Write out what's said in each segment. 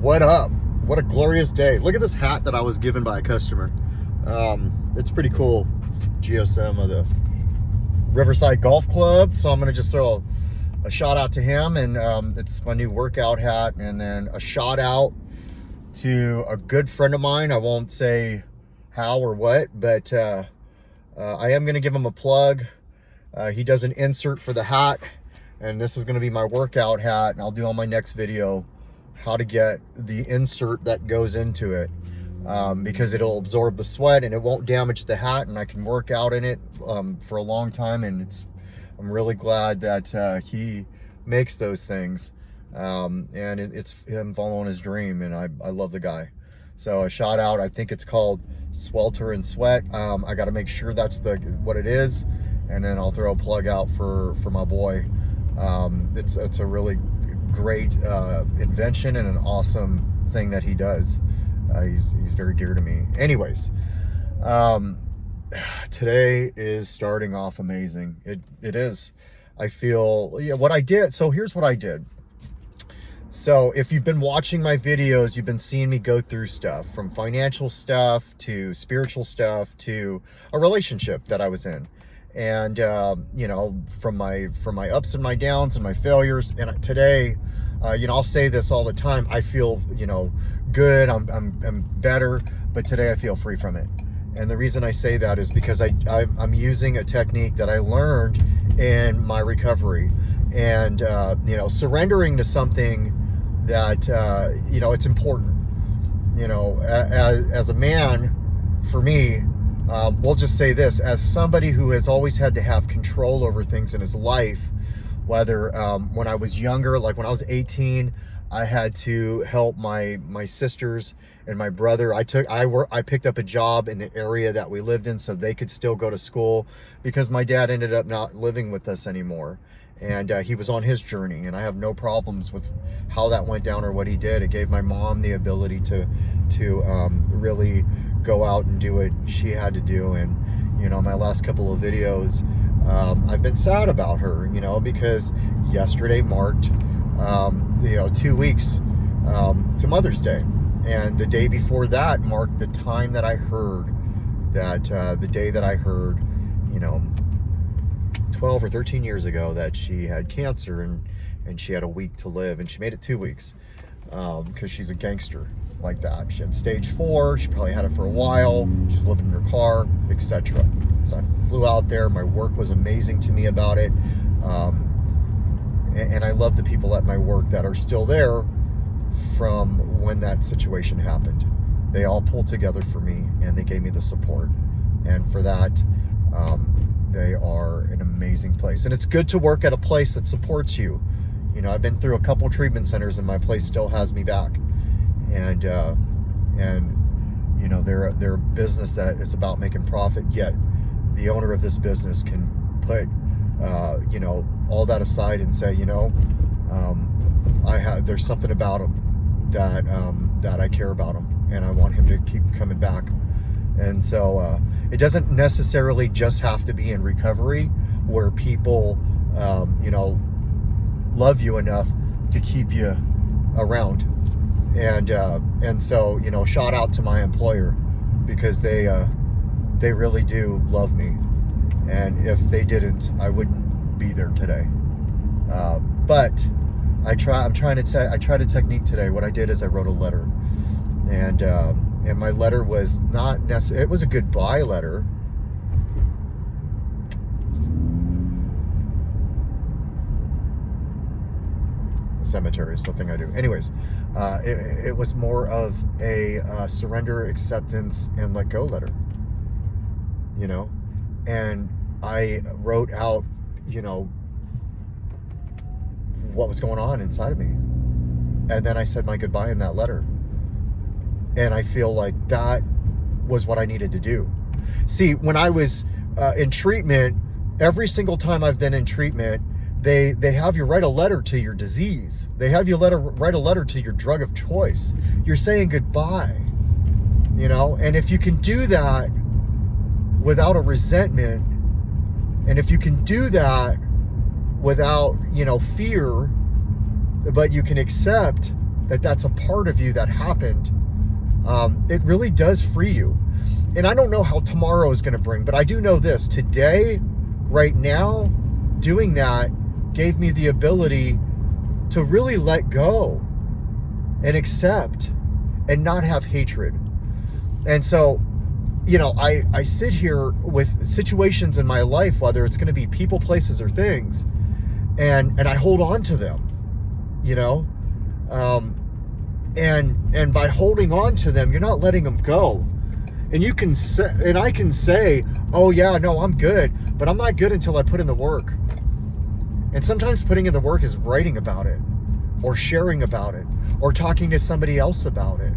What up? What a glorious day. Look at this hat that I was given by a customer. It's pretty cool. GSM of the Riverside Golf Club. So I'm going to just throw a shout out to him, and it's my new workout hat. And then a shout out to a good friend of mine. I won't say how or what, but I am going to give him a plug. He does an insert for the hat, and this is going to be my workout hat, and I'll do on my next video how to get the insert that goes into it, because it'll absorb the sweat and it won't damage the hat, and I can work out in it for a long time. And I'm really glad that he makes those things, and it's him following his dream, and I love the guy. So a shout out. I think it's called Swelter and Sweat. I got to make sure that's what it is, and then I'll throw a plug out for my boy. It's a really great invention and an awesome thing that he does. He's very dear to me. Anyways, today is starting off amazing. It is. I feel, what I did. So here's what I did. So if you've been watching my videos, you've been seeing me go through stuff, from financial stuff to spiritual stuff to a relationship that I was in. And from my ups and my downs and my failures. And today, I'll say this all the time, I feel good, I'm better, but today I feel free from it. And the reason I say that is because I'm using a technique that I learned in my recovery, and surrendering to something that it's important. As a man, for me, we'll just say this, as somebody who has always had to have control over things in his life, whether when I was younger, like when I was 18, I had to help my sisters and my brother. I picked up a job in the area that we lived in so they could still go to school, because my dad ended up not living with us anymore, and he was on his journey, and I have no problems with how that went down or what he did. It gave my mom the ability to really go out and do what she had to do. And my last couple of videos, I've been sad about her, because yesterday marked 2 weeks to Mother's Day, and the day before that marked the time that I heard that the day that I heard 12 or 13 years ago that she had cancer, and she had a week to live, and she made it 2 weeks, because she's a gangster like that. She had stage 4. She probably had it for a while. She was living in her car, etc. So I flew out there. My work was amazing to me about it, and I love the people at my work that are still there from when that situation happened. They all pulled together for me, and they gave me the support, and for that, they are an amazing place. And it's good to work at a place that supports you. I've been through a couple treatment centers, and my place still has me back. And they're a business that is about making profit, yet the owner of this business can put all that aside and say, there's something about him that I care about him, and I want him to keep coming back. And so it doesn't necessarily just have to be in recovery where people love you enough to keep you around. And so shout out to my employer, because they really do love me, and if they didn't, I wouldn't be there today. But I tried a technique today. What I did is I wrote a letter, and my letter was not necessarily, it was a goodbye letter. Cemetery is something I do. Anyways, it was more of a surrender, acceptance, and let go letter. And I wrote out, what was going on inside of me, and then I said my goodbye in that letter. And I feel like that was what I needed to do. See, when I was in treatment, every single time I've been in treatment, they have you write a letter to your disease. They have you write a letter to your drug of choice. You're saying goodbye, and if you can do that without a resentment, and if you can do that without, fear, but you can accept that that's a part of you that happened, it really does free you. And I don't know how tomorrow is going to bring, but I do know this. Today, right now, doing that gave me the ability to really let go and accept and not have hatred. And so, you know, I sit here with situations in my life, whether it's going to be people, places, or things, and I hold on to them, you know, and by holding on to them, you're not letting them go. And you can say, and I can say, oh yeah, no, I'm good, but I'm not good until I put in the work. And sometimes putting in the work is writing about it, or sharing about it, or talking to somebody else about it.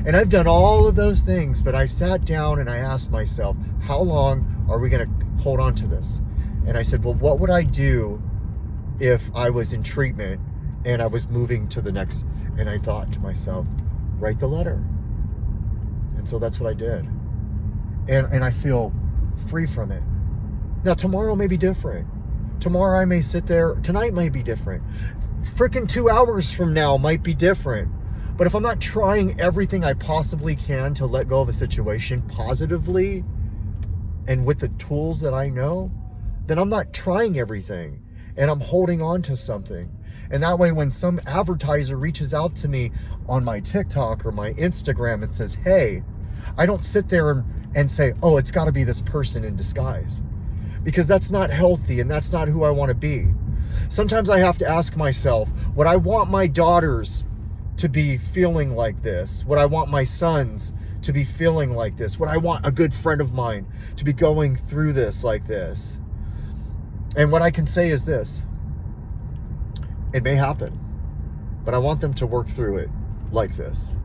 And I've done all of those things, but I sat down and I asked myself, how long are we going to hold on to this? And I said, well, what would I do if I was in treatment and I was moving to the next? And I thought to myself, write the letter. And so that's what I did. And I feel free from it. Now, tomorrow may be different. Tomorrow I may sit there. Tonight might be different. Freaking 2 hours from now might be different. But if I'm not trying everything I possibly can to let go of a situation positively and with the tools that I know, then I'm not trying everything and I'm holding on to something. And that way, when some advertiser reaches out to me on my TikTok or my Instagram and says, hey, I don't sit there and say, oh, it's got to be this person in disguise, because that's not healthy and that's not who I want to be. Sometimes I have to ask myself, would I want my daughters to be feeling like this? Would I want my sons to be feeling like this? Would I want a good friend of mine to be going through this like this? And what I can say is this: it may happen, but I want them to work through it like this.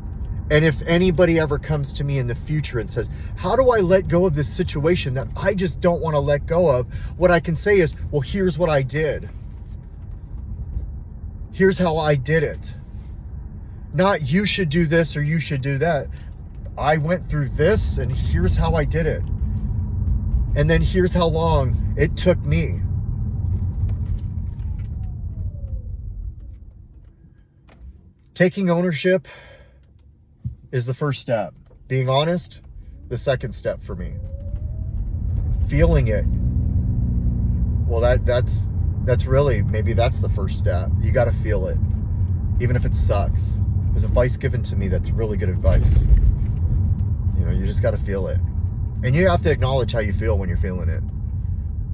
And if anybody ever comes to me in the future and says, how do I let go of this situation that I just don't want to let go of? What I can say is, well, here's what I did. Here's how I did it. Not you should do this or you should do that. I went through this and here's how I did it. And then here's how long it took me. Taking ownership is the first step. Being honest, the second step for me. Feeling it, well, that's really, maybe that's the first step. You got to feel it, even if it sucks. There's advice given to me that's really good advice. You know, you just got to feel it. And you have to acknowledge how you feel when you're feeling it.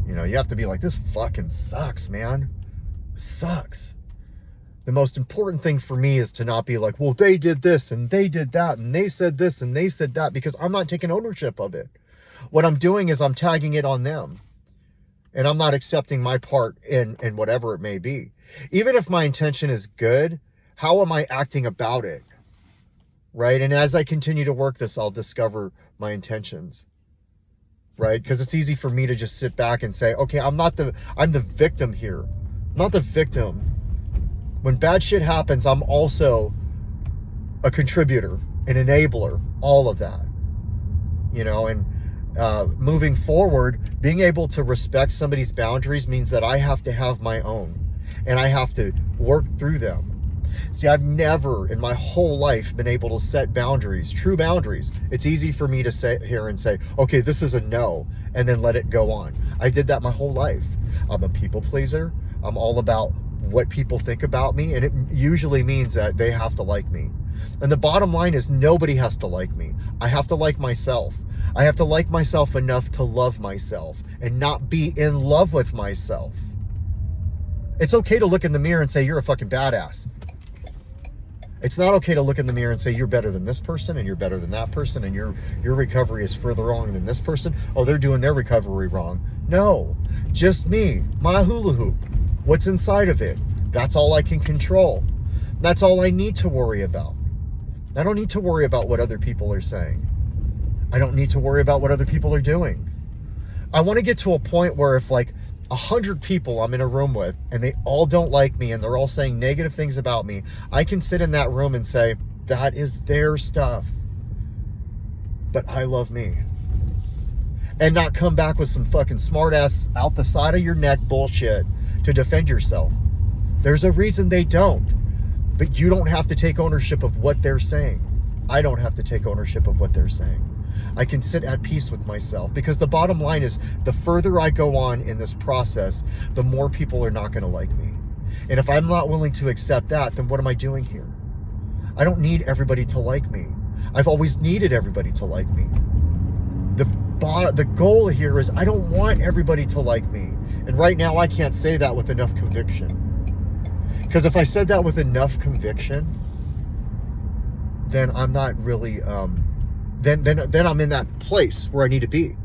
You know, you have to be like, this fucking sucks, man. It sucks. The most important thing for me is to not be like, well, they did this and they did that and they said this and they said that, because I'm not taking ownership of it. What I'm doing is I'm tagging it on them. And I'm not accepting my part in whatever it may be. Even if my intention is good, how am I acting about it? Right? And as I continue to work this, I'll discover my intentions. Right? Because it's easy for me to just sit back and say, okay, I'm the victim here. I'm not the victim. When bad shit happens, I'm also a contributor, an enabler, all of that. You know, and moving forward, being able to respect somebody's boundaries means that I have to have my own, and I have to work through them. See, I've never in my whole life been able to set boundaries, true boundaries. It's easy for me to sit here and say, okay, this is a no, and then let it go on. I did that my whole life. I'm a people pleaser. I'm all about what people think about me, and it usually means that they have to like me. And the bottom line is, nobody has to like me. I have to like myself. I have to like myself enough to love myself and not be in love with myself. It's okay to look in the mirror and say, you're a fucking badass. It's not okay to look in the mirror and say, you're better than this person and you're better than that person and your recovery is further wrong than this person. Oh, they're doing their recovery wrong. No, just me, my hula hoop. What's inside of it? That's all I can control. That's all I need to worry about. I don't need to worry about what other people are saying. I don't need to worry about what other people are doing. I want to get to a point where if like 100 people I'm in a room with and they all don't like me and they're all saying negative things about me, I can sit in that room and say, that is their stuff, but I love me. And not come back with some fucking smart ass out the side of your neck bullshit to defend yourself. There's a reason they don't. But you don't have to take ownership of what they're saying. I don't have to take ownership of what they're saying. I can sit at peace with myself, because the bottom line is, the further I go on in this process, the more people are not going to like me. And if I'm not willing to accept that, then what am I doing here? I don't need everybody to like me. I've always needed everybody to like me. The goal here is, I don't want everybody to like me. And right now I can't say that with enough conviction. Because if I said that with enough conviction, then I'm not really, then I'm in that place where I need to be.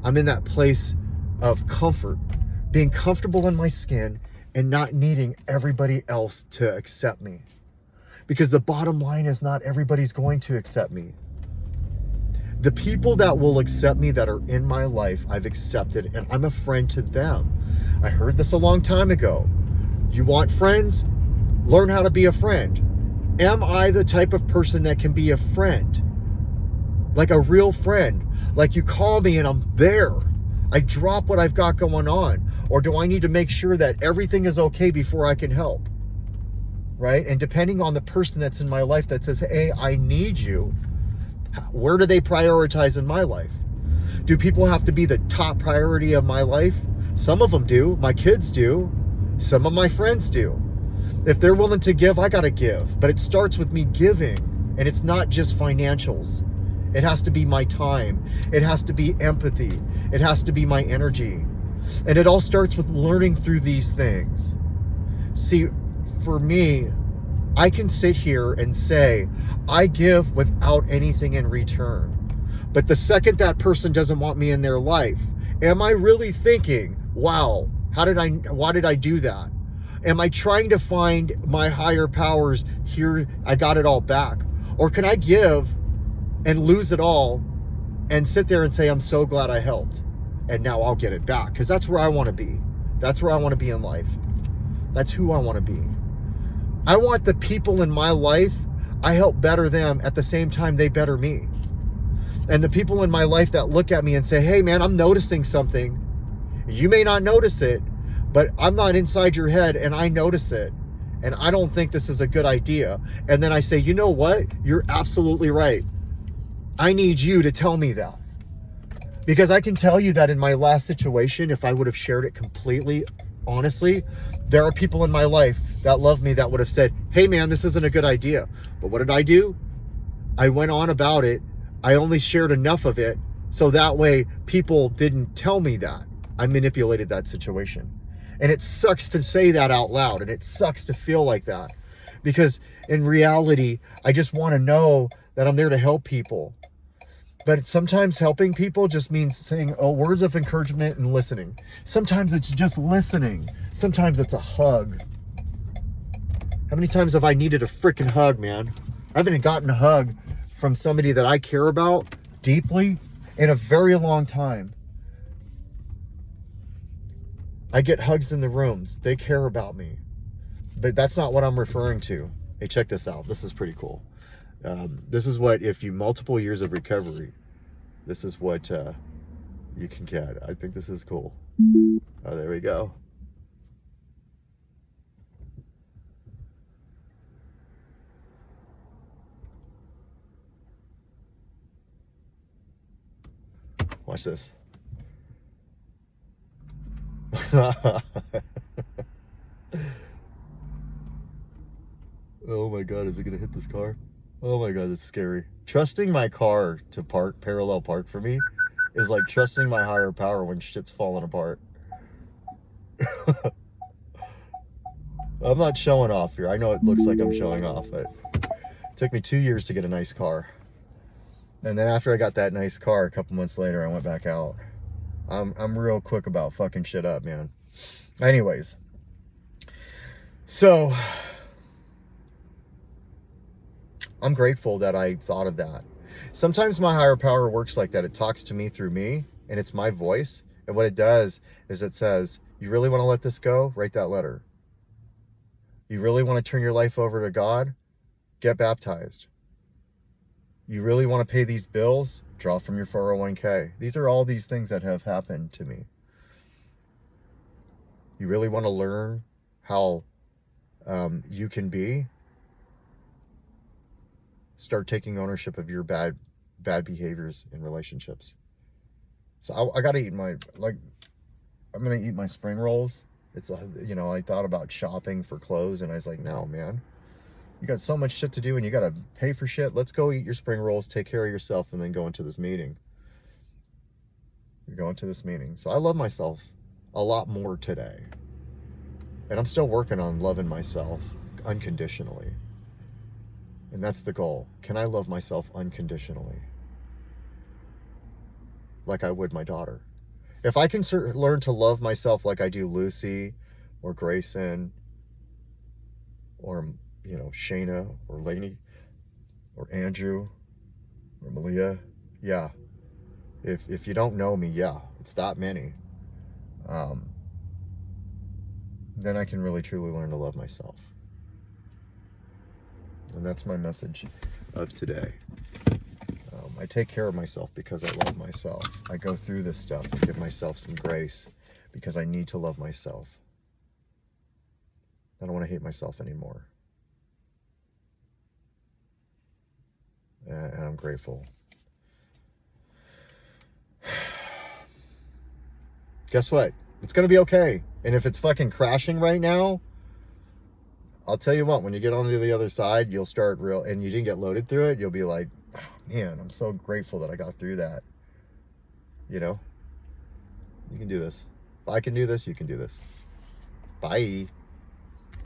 I'm in that place of comfort, being comfortable in my skin and not needing everybody else to accept me. Because the bottom line is, not everybody's going to accept me. The people that will accept me, that are in my life, I've accepted, and I'm a friend to them. I heard this a long time ago. You want friends? Learn how to be a friend. Am I the type of person that can be a friend? Like a real friend? Like you call me and I'm there. I drop what I've got going on. Or do I need to make sure that everything is okay before I can help? Right? And depending on the person that's in my life that says, hey, I need you, where do they prioritize in my life? Do people have to be the top priority of my life? Some of them do. My kids do. Some of my friends do. If they're willing to give, I gotta give. But it starts with me giving. And it's not just financials. It has to be my time. It has to be empathy. It has to be my energy. And it all starts with learning through these things. See, for me, I can sit here and say, I give without anything in return. But the second that person doesn't want me in their life, am I really thinking, wow, why did I do that? Am I trying to find my higher powers here? I got it all back. Or can I give and lose it all and sit there and say, I'm so glad I helped, and now I'll get it back? Because that's where I want to be. That's where I want to be in life. That's who I want to be. I want the people in my life, I help better them at the same time they better me. And the people in my life that look at me and say, hey man, I'm noticing something. You may not notice it, but I'm not inside your head and I notice it. And I don't think this is a good idea. And then I say, you know what? You're absolutely right. I need you to tell me that. Because I can tell you that in my last situation, if I would have shared it completely honestly, there are people in my life that love me that would have said, hey man, this isn't a good idea. But what did I do? I went on about it. I only shared enough of it so that way people didn't tell me that. I manipulated that situation. And it sucks to say that out loud, and it sucks to feel like that, because in reality, I just want to know that I'm there to help people. But sometimes helping people just means saying words of encouragement and listening. Sometimes it's just listening. Sometimes it's a hug. How many times have I needed a freaking hug, man? I haven't gotten a hug from somebody that I care about deeply in a very long time. I get hugs in the rooms. They care about me. But that's not what I'm referring to. Hey, check this out. This is pretty cool. This is what, if you multiple years of recovery, this is what you can get. I think this is cool. Oh, there we go. Watch this. Oh my God, is it gonna hit this car? Oh my God, that's scary. Trusting my car to park, parallel park for me, is like trusting my higher power when shit's falling apart. I'm not showing off here. I know it looks like I'm showing off, but it took me 2 years to get a nice car. And then after I got that nice car, a couple months later, I went back out. I'm real quick about fucking shit up, man. Anyways, so I'm grateful that I thought of that. Sometimes my higher power works like that. It talks to me through me, and it's my voice. And what it does is it says, you really want to let this go? Write that letter. You really want to turn your life over to God? Get baptized. You really want to pay these bills? Draw from your 401k. These are all these things that have happened to me. You really want to learn how you can be? start taking ownership of your bad behaviors in relationships. So I gotta eat my, like, I'm gonna eat my spring rolls. It's, you know, I thought about shopping for clothes, and I was like, no, man, you got so much shit to do and you gotta pay for shit. Let's go eat your spring rolls, take care of yourself, and then go into this meeting. You're going to this meeting. So I love myself a lot more today. And I'm still working on loving myself unconditionally. And that's the goal. Can I love myself unconditionally? Like I would my daughter. If I can learn to love myself like I do Lucy or Grayson or, you know, Shayna or Lainey or Andrew or Malia, yeah. If you don't know me, yeah, it's that many. Then I can really truly learn to love myself. And that's my message of today. I take care of myself because I love myself. I go through this stuff and give myself some grace because I need to love myself. I don't want to hate myself anymore. And I'm grateful. Guess what? It's going to be okay. And if it's fucking crashing right now, I'll tell you what, when you get onto the other side, you'll start and you didn't get loaded through it, you'll be like, oh, man, I'm so grateful that I got through that. You know? You can do this. If I can do this, you can do this. Bye.